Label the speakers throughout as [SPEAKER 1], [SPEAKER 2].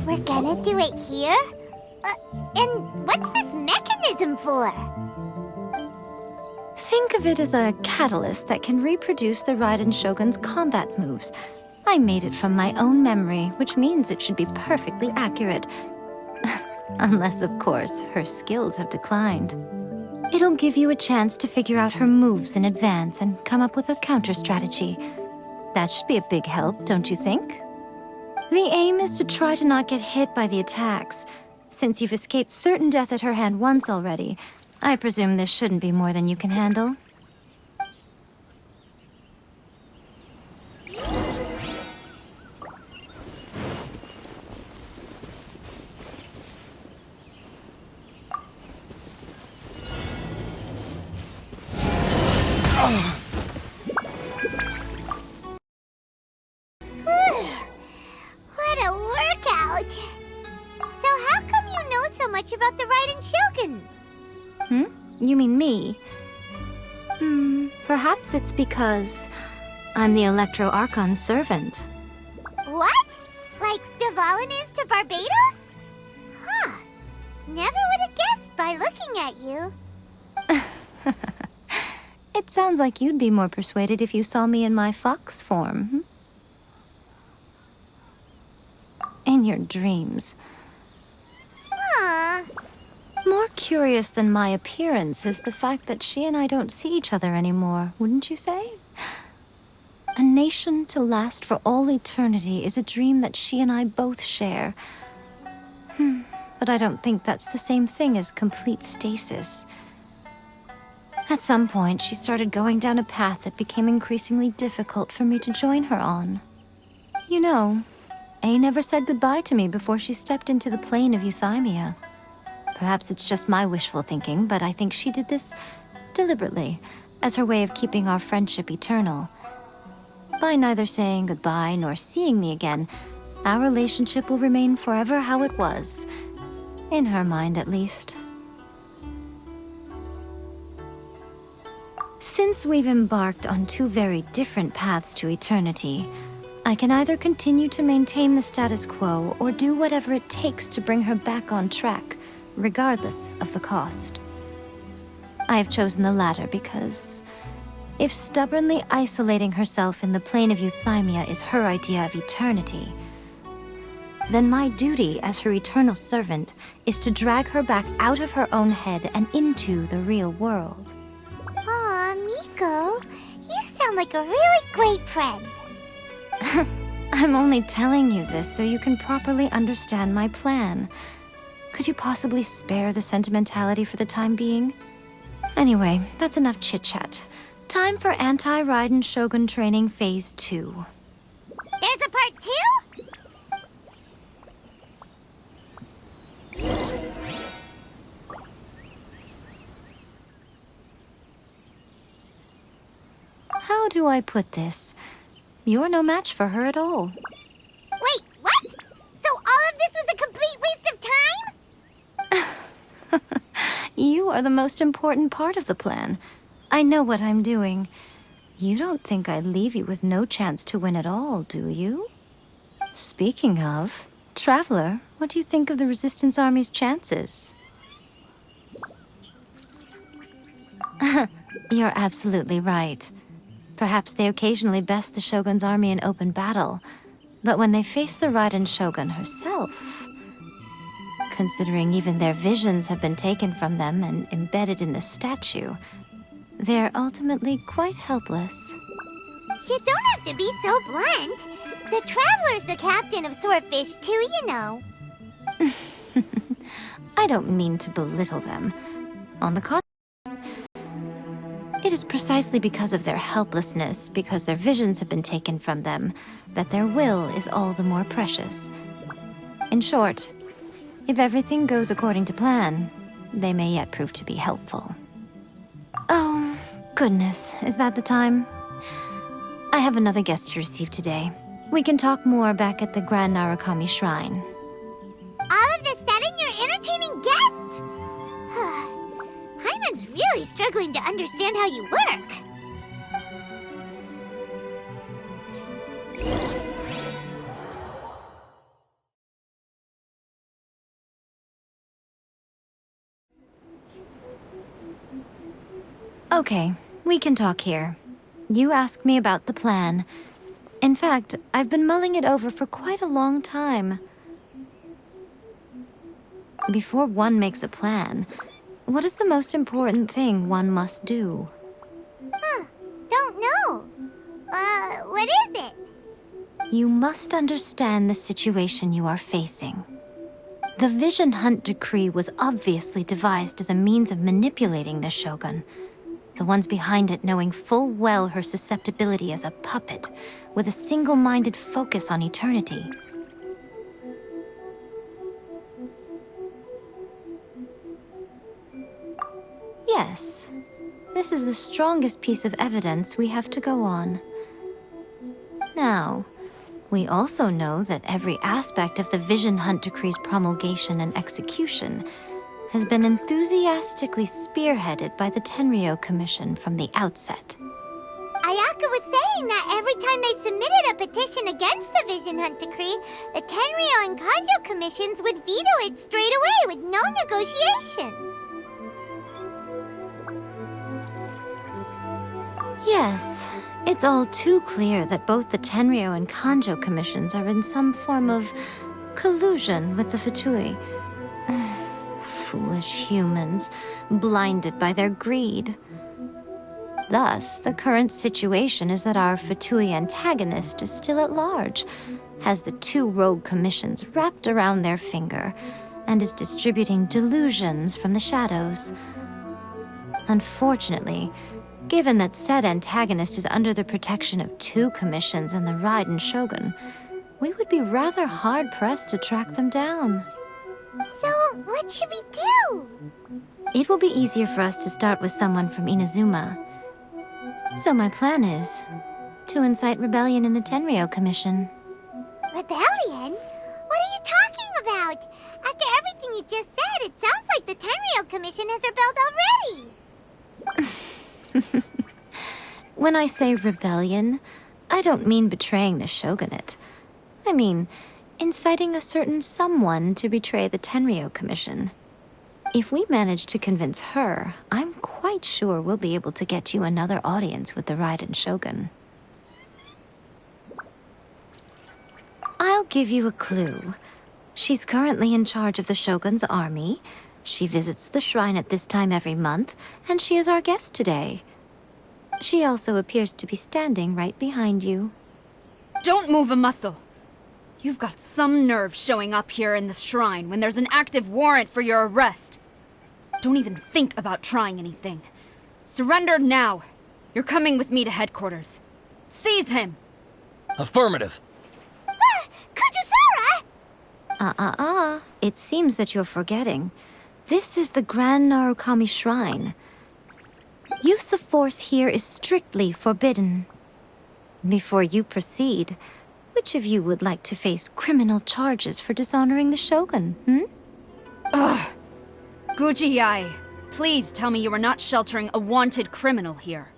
[SPEAKER 1] We're gonna do it here? And what's this mechanism for?
[SPEAKER 2] Think of it as a catalyst that can reproduce the Raiden Shogun's combat moves. I made it from my own memory, which means it should be perfectly accurate. Unless, of course, her skills have declined. It'll give you a chance to figure out her moves in advance and come up with a counter strategy. That should be a big help, don't you think? The aim is to try to not get hit by the attacks. Since you've escaped certain death at her hand once already, I presume this shouldn't be more than you can handle.
[SPEAKER 1] What a workout! So how come you know so much about the Raiden Shogun?
[SPEAKER 2] You mean me? Perhaps it's because I'm the Electro Archon's servant.
[SPEAKER 1] What? Like Dvalin is to Barbados? Huh. Never would have guessed by looking at you.
[SPEAKER 2] It sounds like you'd be more persuaded if you saw me in my fox form. In your dreams.
[SPEAKER 1] Huh.
[SPEAKER 2] More curious than my appearance is the fact that she and I don't see each other anymore, wouldn't you say? A nation to last for all eternity is a dream that she and I both share. But I don't think that's the same thing as complete stasis. At some point, she started going down a path that became increasingly difficult for me to join her on. You know, A never said goodbye to me before she stepped into the plane of Euthymia. Perhaps it's just my wishful thinking, but I think she did this deliberately, as her way of keeping our friendship eternal. By neither saying goodbye nor seeing me again, our relationship will remain forever how it was. In her mind, at least. Since we've embarked on two very different paths to eternity, I can either continue to maintain the status quo or do whatever it takes to bring her back on track, regardless of the cost. I have chosen the latter because if stubbornly isolating herself in the plane of Euthymia is her idea of eternity, then my duty as her eternal servant is to drag her back out of her own head and into the real world.
[SPEAKER 1] Aw, Miko, you sound like a really great friend.
[SPEAKER 2] I'm only telling you this so you can properly understand my plan. Could you possibly spare the sentimentality for the time being? Anyway, that's enough chit-chat. Time for Anti-Raiden Shogun Training Phase 2.
[SPEAKER 1] There's a part 2?
[SPEAKER 2] How do I put this? You're no match for her at all.
[SPEAKER 1] Wait, what? So all of this was a complete waste of time?
[SPEAKER 2] You are the most important part of the plan. I know what I'm doing. You don't think I'd leave you with no chance to win at all, do you? Speaking of, Traveler, what do you think of the Resistance Army's chances? You're absolutely right. Perhaps they occasionally best the Shogun's army in open battle, but when they face the Raiden Shogun herself, considering even their visions have been taken from them and embedded in the statue, they're ultimately quite helpless.
[SPEAKER 1] You don't have to be so blunt. The Traveler's the captain of Swordfish too, you know.
[SPEAKER 2] I don't mean to belittle them. On the contrary, it is precisely because of their helplessness, because their visions have been taken from them, that their will is all the more precious. In short, if everything goes according to plan, they may yet prove to be helpful. Oh, goodness, is that the time? I have another guest to receive today. We can talk more back at the Grand Narukami Shrine.
[SPEAKER 1] All of a sudden, you're entertaining guests? Hyman's really struggling to understand how you work.
[SPEAKER 2] Okay, we can talk here. You asked me about the plan. In fact, I've been mulling it over for quite a long time. Before one makes a plan, what is the most important thing one must do?
[SPEAKER 1] Don't know. What is it?
[SPEAKER 2] You must understand the situation you are facing. The Vision Hunt Decree was obviously devised as a means of manipulating the Shogun. The ones behind it knowing full well her susceptibility as a puppet, with a single-minded focus on eternity. Yes, this is the strongest piece of evidence we have to go on. Now, we also know that every aspect of the Vision Hunt Decree's promulgation and execution has been enthusiastically spearheaded by the Tenryou Commission from the outset.
[SPEAKER 1] Ayaka was saying that every time they submitted a petition against the Vision Hunt Decree, the Tenryou and Kanjo commissions would veto it straight away with no negotiation.
[SPEAKER 2] Yes, it's all too clear that both the Tenryou and Kanjo commissions are in some form of collusion with the Fatui. Foolish humans, blinded by their greed. Thus, the current situation is that our Fatui antagonist is still at large, has the two rogue commissions wrapped around their finger, and is distributing delusions from the shadows. Unfortunately, given that said antagonist is under the protection of two commissions and the Raiden Shogun, we would be rather hard-pressed to track them down.
[SPEAKER 1] So, what should we do?
[SPEAKER 2] It will be easier for us to start with someone from Inazuma. So my plan is to incite rebellion in the Tenryou Commission.
[SPEAKER 1] Rebellion? What are you talking about? After everything you just said, it sounds like the Tenryou Commission has rebelled already.
[SPEAKER 2] When I say rebellion, I don't mean betraying the shogunate. I mean inciting a certain someone to betray the Tenryou Commission. If we manage to convince her, I'm quite sure we'll be able to get you another audience with the Raiden Shogun. I'll give you a clue. She's currently in charge of the Shogun's army. She visits the shrine at this time every month, and she is our guest today. She also appears to be standing right behind you.
[SPEAKER 3] Don't move a muscle. You've got some nerve showing up here in the shrine when there's an active warrant for your arrest. Don't even think about trying anything. Surrender now. You're coming with me to headquarters. Seize him!
[SPEAKER 4] Affirmative.
[SPEAKER 1] Kujusara!
[SPEAKER 2] It seems that you're forgetting. This is the Grand Narukami Shrine. Use of force here is strictly forbidden. Before you proceed, which of you would like to face criminal charges for dishonoring the Shogun,
[SPEAKER 3] Ugh! Guji-ai, please tell me you are not sheltering a wanted criminal here.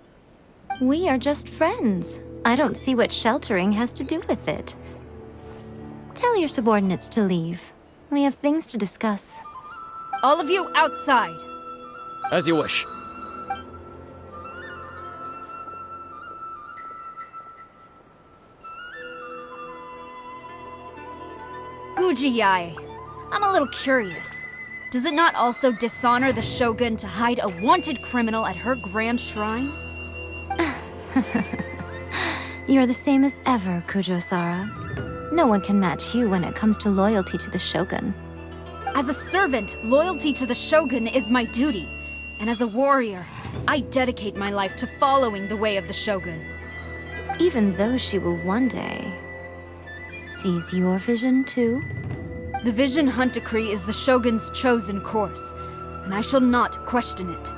[SPEAKER 2] We are just friends. I don't see what sheltering has to do with it. Tell your subordinates to leave. We have things to discuss.
[SPEAKER 3] All of you outside!
[SPEAKER 4] As you wish.
[SPEAKER 3] Guji-ai, I'm a little curious. Does it not also dishonor the Shogun to hide a wanted criminal at her grand shrine?
[SPEAKER 2] You're the same as ever, Kujo-sara. No one can match you when it comes to loyalty to the Shogun.
[SPEAKER 3] As a servant, loyalty to the Shogun is my duty. And as a warrior, I dedicate my life to following the way of the Shogun.
[SPEAKER 2] Even though she will one day seize your vision too?
[SPEAKER 3] The Vision Hunt Decree is the Shogun's chosen course, and I shall not question it.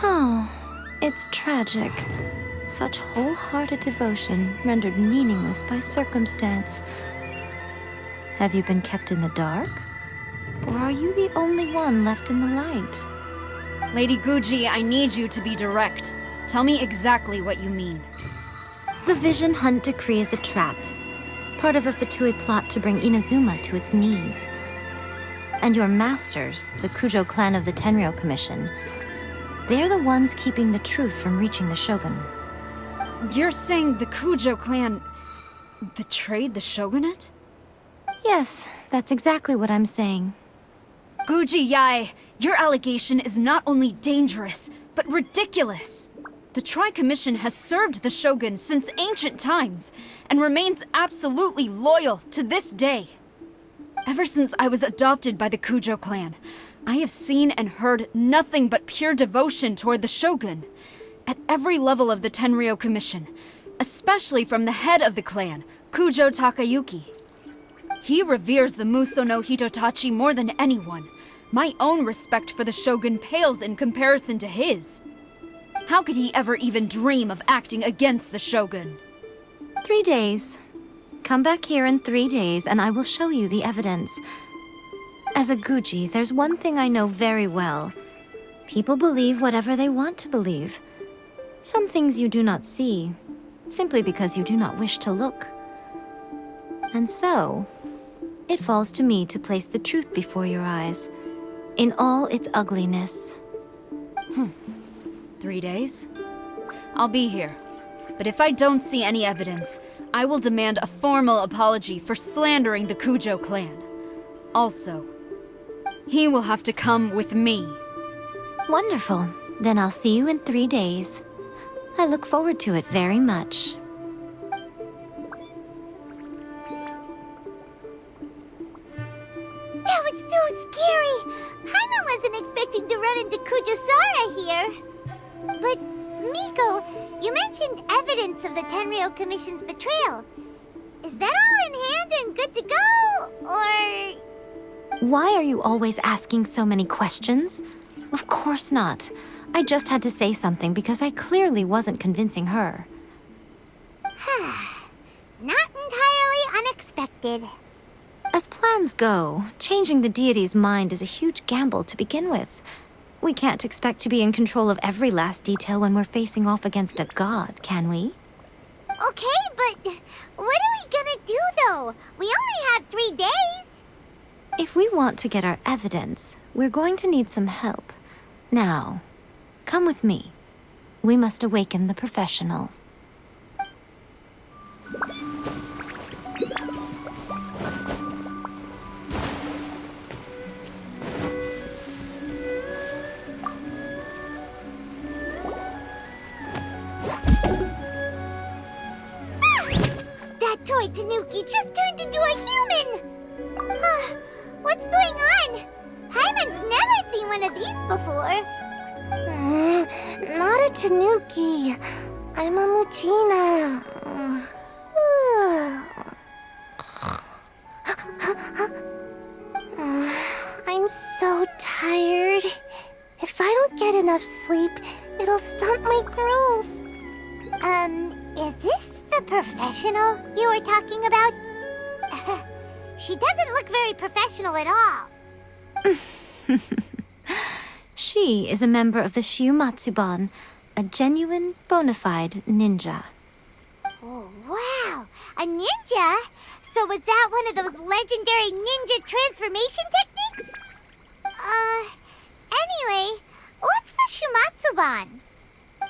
[SPEAKER 2] Oh, it's tragic. Such wholehearted devotion rendered meaningless by circumstance. Have you been kept in the dark? Or are you the only one left in the light?
[SPEAKER 3] Lady Guji, I need you to be direct. Tell me exactly what you mean.
[SPEAKER 2] The Vision Hunt Decree is a trap. Part of a Fatui plot to bring Inazuma to its knees. And your masters, the Kujo clan of the Tenryou Commission, They're the ones keeping the truth from reaching the Shogun.
[SPEAKER 3] You're saying the Kujo clan betrayed the shogunate?
[SPEAKER 2] Yes, that's exactly what I'm saying.
[SPEAKER 3] Guji Yae, your allegation is not only dangerous, but ridiculous. The Tri-Commission has served the Shogun since ancient times, and remains absolutely loyal to this day. Ever since I was adopted by the Kujo clan, I have seen and heard nothing but pure devotion toward the Shogun. At every level of the Tenryou Commission, especially from the head of the clan, Kujo Takayuki. He reveres the Muso no Hitotachi more than anyone. My own respect for the Shogun pales in comparison to his. How could he ever even dream of acting against the Shogun?
[SPEAKER 2] 3 days. Come back here in 3 days and I will show you the evidence. As a Guji, there's one thing I know very well. People believe whatever they want to believe. Some things you do not see, simply because you do not wish to look. And so, it falls to me to place the truth before your eyes, in all its ugliness.
[SPEAKER 3] 3 days? I'll be here. But if I don't see any evidence, I will demand a formal apology for slandering the Kujo clan. Also, he will have to come with me.
[SPEAKER 2] Wonderful. Then I'll see you in 3 days. I look forward to it very much.
[SPEAKER 1] That was so scary! Paimon wasn't expecting to run into Kujosara here. But, Miko, you mentioned evidence of the Tenryou Commission's betrayal. Is that all in hand and good to go, or...?
[SPEAKER 2] Why are you always asking so many questions? Of course not. I just had to say something because I clearly wasn't convincing her.
[SPEAKER 1] Not entirely unexpected.
[SPEAKER 2] As plans go, changing the deity's mind is a huge gamble to begin with. We can't expect to be in control of every last detail when we're facing off against a god, can we?
[SPEAKER 1] Okay, but what are we gonna do, though? We only have 3 days.
[SPEAKER 2] If we want to get our evidence, we're going to need some help. Now, come with me. We must awaken the professional.
[SPEAKER 1] That toy Tanuki just turned into a human! What's going on? Paimon's never seen one of these before. Not a Tanuki. I'm a Muchina. I'm so tired. If I don't get enough sleep, it'll stunt my growth. Is this the professional you were talking about? She doesn't look very professional at all.
[SPEAKER 2] She is a member of the Shiumatsuban, a genuine, bona fide ninja.
[SPEAKER 1] Oh, wow! A ninja? So was that one of those legendary ninja transformation techniques? Anyway, what's the Shumatsuban?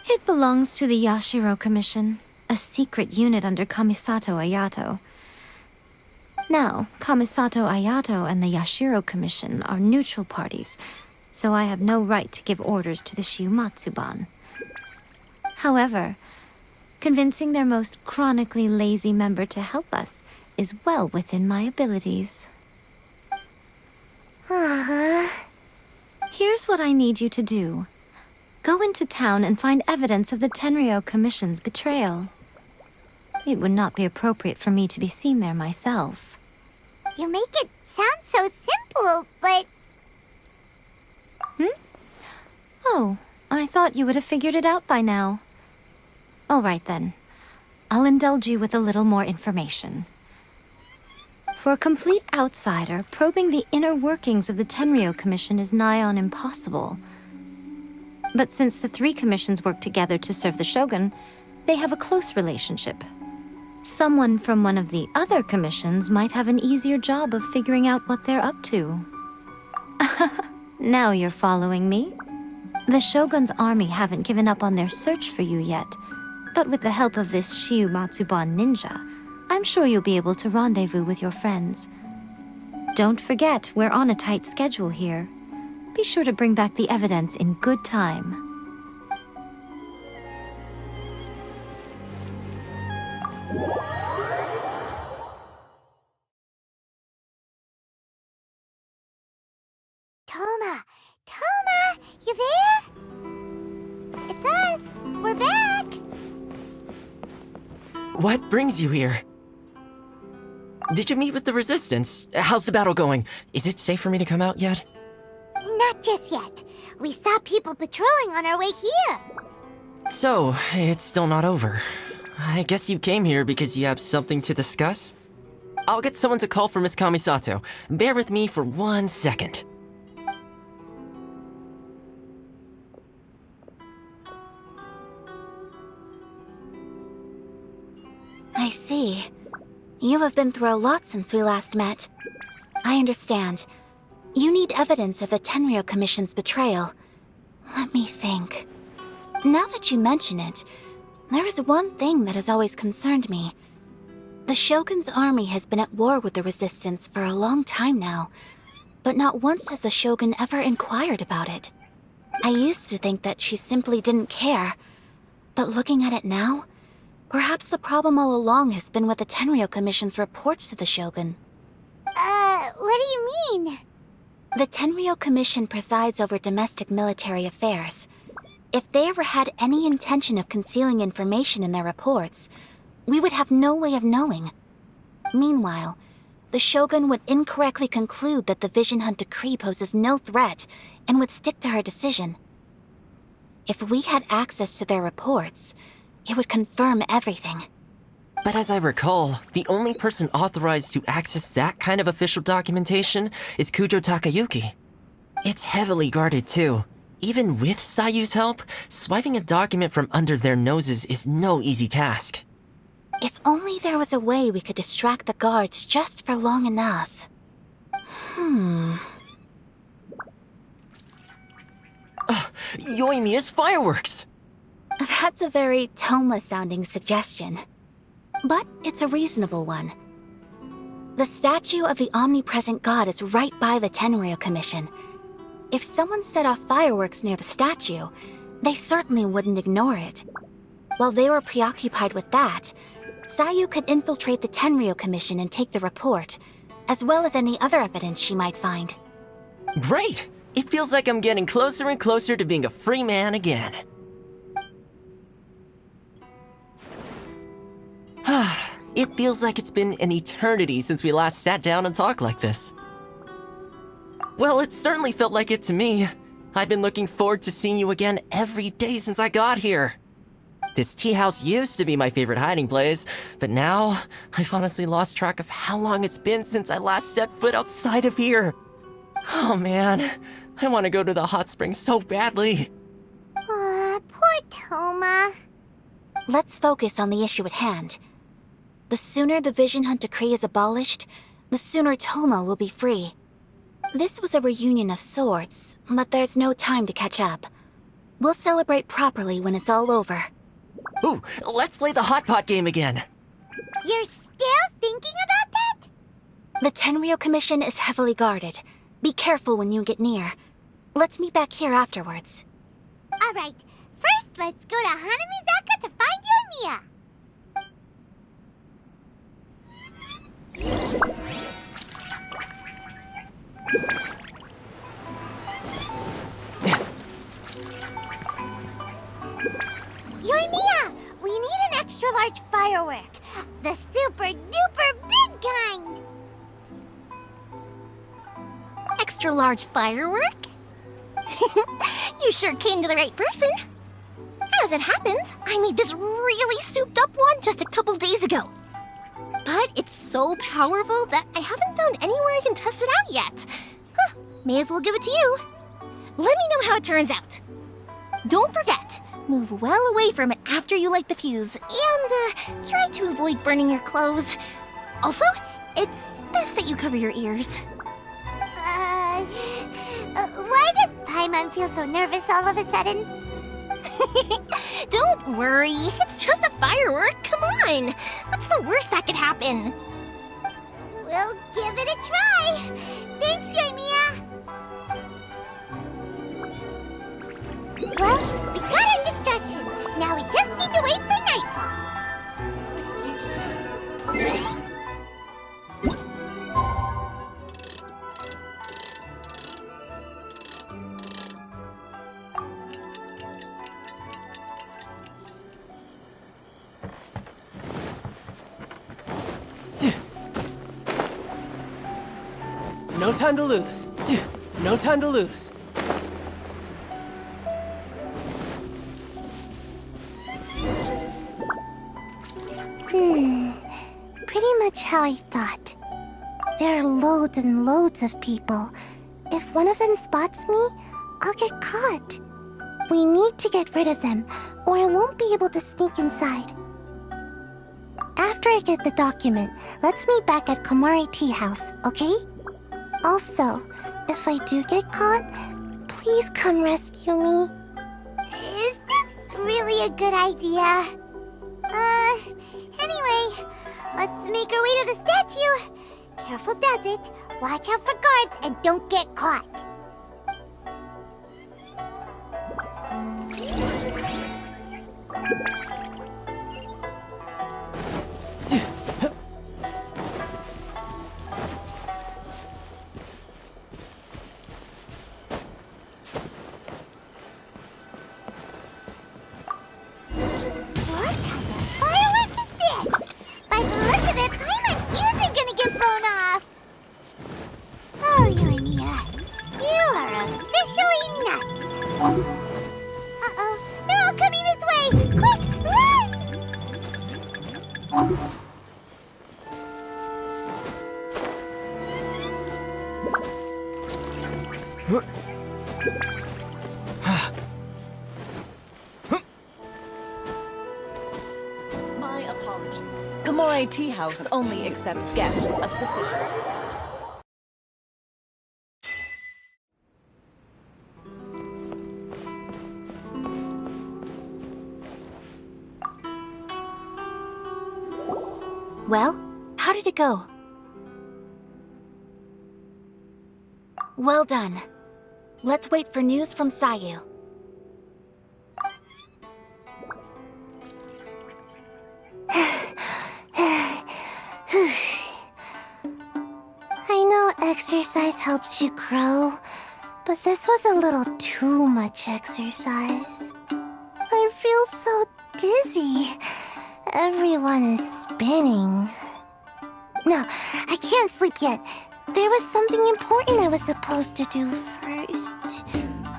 [SPEAKER 2] It belongs to the Yashiro Commission, a secret unit under Kamisato Ayato. Now, Kamisato Ayato and the Yashiro Commission are neutral parties, so I have no right to give orders to the Shiumatsuban. However, convincing their most chronically lazy member to help us is well within my abilities. Here's what I need you to do. Go into town and find evidence of the Tenryou Commission's betrayal. It would not be appropriate for me to be seen there myself.
[SPEAKER 1] You make it sound so simple, but...
[SPEAKER 2] Oh, I thought you would have figured it out by now. All right then. I'll indulge you with a little more information. For a complete outsider, probing the inner workings of the Tenryou Commission is nigh on impossible. But since the 3 commissions work together to serve the Shogun, they have a close relationship. Someone from one of the other commissions might have an easier job of figuring out what they're up to. Now you're following me? The Shogun's army haven't given up on their search for you yet, but with the help of this Shiu Matsuban ninja, I'm sure you'll be able to rendezvous with your friends. Don't forget, we're on a tight schedule here. Be sure to bring back the evidence in good time.
[SPEAKER 1] Toma! Toma! You there? It's us! We're back!
[SPEAKER 5] What brings you here? Did you meet with the Resistance? How's the battle going? Is it safe for me to come out yet?
[SPEAKER 1] Not just yet. We saw people patrolling on our way here.
[SPEAKER 5] So, it's still not over. I guess you came here because you have something to discuss? I'll get someone to call for Miss Kamisato. Bear with me for 1 second.
[SPEAKER 6] I see. You have been through a lot since we last met. I understand. You need evidence of the Tenryou Commission's betrayal. Let me think. Now that you mention it, there is one thing that has always concerned me. The Shogun's army has been at war with the Resistance for a long time now, but not once has the Shogun ever inquired about it. I used to think that she simply didn't care, but looking at it now, perhaps the problem all along has been with the Tenryou Commission's reports to the Shogun.
[SPEAKER 1] What do you mean?
[SPEAKER 6] The Tenryou Commission presides over domestic military affairs. If they ever had any intention of concealing information in their reports, we would have no way of knowing. Meanwhile, the Shogun would incorrectly conclude that the Vision Hunt decree poses no threat and would stick to her decision. If we had access to their reports, it would confirm everything.
[SPEAKER 5] But as I recall, the only person authorized to access that kind of official documentation is Kujo Takayuki. It's heavily guarded too. Even with Sayu's help, swiping a document from under their noses is no easy task.
[SPEAKER 6] If only there was a way we could distract the guards just for long enough.
[SPEAKER 5] Yoimiya's fireworks!
[SPEAKER 6] That's a very Toma-sounding suggestion. But it's a reasonable one. The statue of the omnipresent god is right by the Tenryou Commission. If someone set off fireworks near the statue, they certainly wouldn't ignore it. While they were preoccupied with that, Sayu could infiltrate the Tenryou Commission and take the report, as well as any other evidence she might find.
[SPEAKER 5] Great! It feels like I'm getting closer and closer to being a free man again. It feels like it's been an eternity since we last sat down and talked like this. Well, it certainly felt like it to me. I've been looking forward to seeing you again every day since I got here. This tea house used to be my favorite hiding place, but now I've honestly lost track of how long it's been since I last set foot outside of here. Oh man, I want to go to the hot springs so badly.
[SPEAKER 1] Poor Toma.
[SPEAKER 6] Let's focus on the issue at hand. The sooner the Vision Hunt decree is abolished, the sooner Toma will be free. This was a reunion of sorts, but there's no time to catch up. We'll celebrate properly when it's all over.
[SPEAKER 5] Ooh, let's play the hot pot game again.
[SPEAKER 1] You're still thinking about that?
[SPEAKER 6] The Tenryou Commission is heavily guarded. Be careful when you get near. Let's meet back here afterwards.
[SPEAKER 1] Alright, first let's go to Hanamizaka to find Yoimiya. Yoimiya, we need an extra large firework. The super duper big kind.
[SPEAKER 7] Extra large firework? You sure came to the right person. As it happens, I made this really souped up one just a couple days ago. But it's so powerful that I haven't found anywhere I can test it out yet. Huh, may as well give it to you. Let me know how it turns out. Don't forget, move well away from it after you light the fuse, and try to avoid burning your clothes. Also, it's best that you cover your ears.
[SPEAKER 1] Why does Paimon feel so nervous all of a sudden?
[SPEAKER 7] Don't worry, it's just a firework. Come on. What's the worst that could happen?
[SPEAKER 1] We'll give it a try. Thanks, Yoimiya. Well, we got our distraction. Now we just need to wait for nightfall.
[SPEAKER 8] No time to lose. No time to lose.
[SPEAKER 1] Pretty much how I thought. There are loads and loads of people. If one of them spots me, I'll get caught. We need to get rid of them, or I won't be able to sneak inside. After I get the document, let's meet back at Komari Tea House, okay? Also, if I do get caught, please come rescue me. Is this really a good idea? Anyway, let's make our way to the statue. Careful does it. Watch out for guards and don't get caught.
[SPEAKER 9] My apologies. Komari Tea House only accepts guests of sufficient stamp.
[SPEAKER 6] Well, how did it go? Well done. Let's wait for news from Sayu.
[SPEAKER 1] I know exercise helps you grow, but this was a little too much exercise. I feel so dizzy. Everyone is spinning. No, I can't sleep yet. There was something important I was supposed to do first.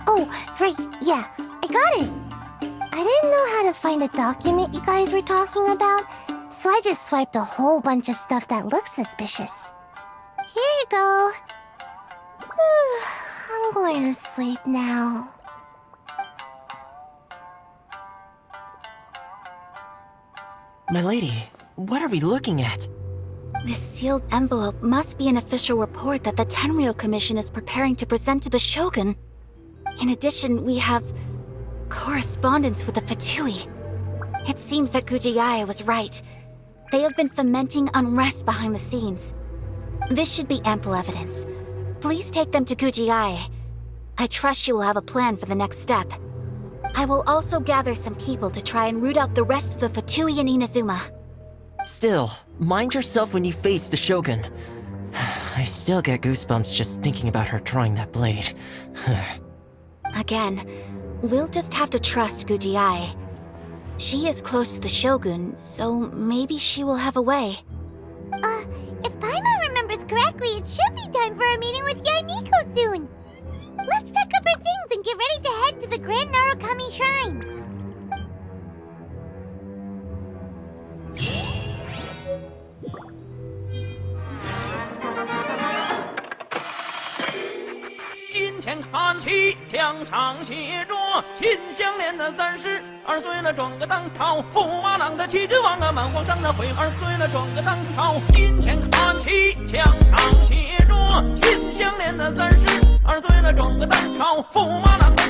[SPEAKER 1] Oh, right, yeah, I got it. I didn't know how to find a document you guys were talking about, so I just swiped a whole bunch of stuff that looks suspicious. Here you go. I'm going to sleep now.
[SPEAKER 5] My lady, what are we looking at?
[SPEAKER 6] This sealed envelope must be an official report that the Tenryou Commission is preparing to present to the Shogun. In addition, we have correspondence with the Fatui. It seems that Gujiaya was right. They have been fomenting unrest behind the scenes. This should be ample evidence. Please take them to Gujiaya. I trust you will have a plan for the next step. I will also gather some people to try and root out the rest of the Fatui in Inazuma.
[SPEAKER 5] Still, mind yourself when you face the Shogun. I still get goosebumps just thinking about her drawing that blade.
[SPEAKER 6] Again, we'll just have to trust Gujiai. She is close to the Shogun, so maybe she will have a way.
[SPEAKER 1] If Paimon remembers correctly, it should be time for a meeting with Yaimiko soon. Let's pack up our things and get ready to head to the Grand Narukami Shrine.
[SPEAKER 10] 今天看齐，墙上写着“秦香莲的32岁了，装个当朝；驸马郎的齐君王啊，满皇上的会2岁了，装个当朝。今天看齐，墙上写着“秦香莲的30。了装个当朝驸马郎的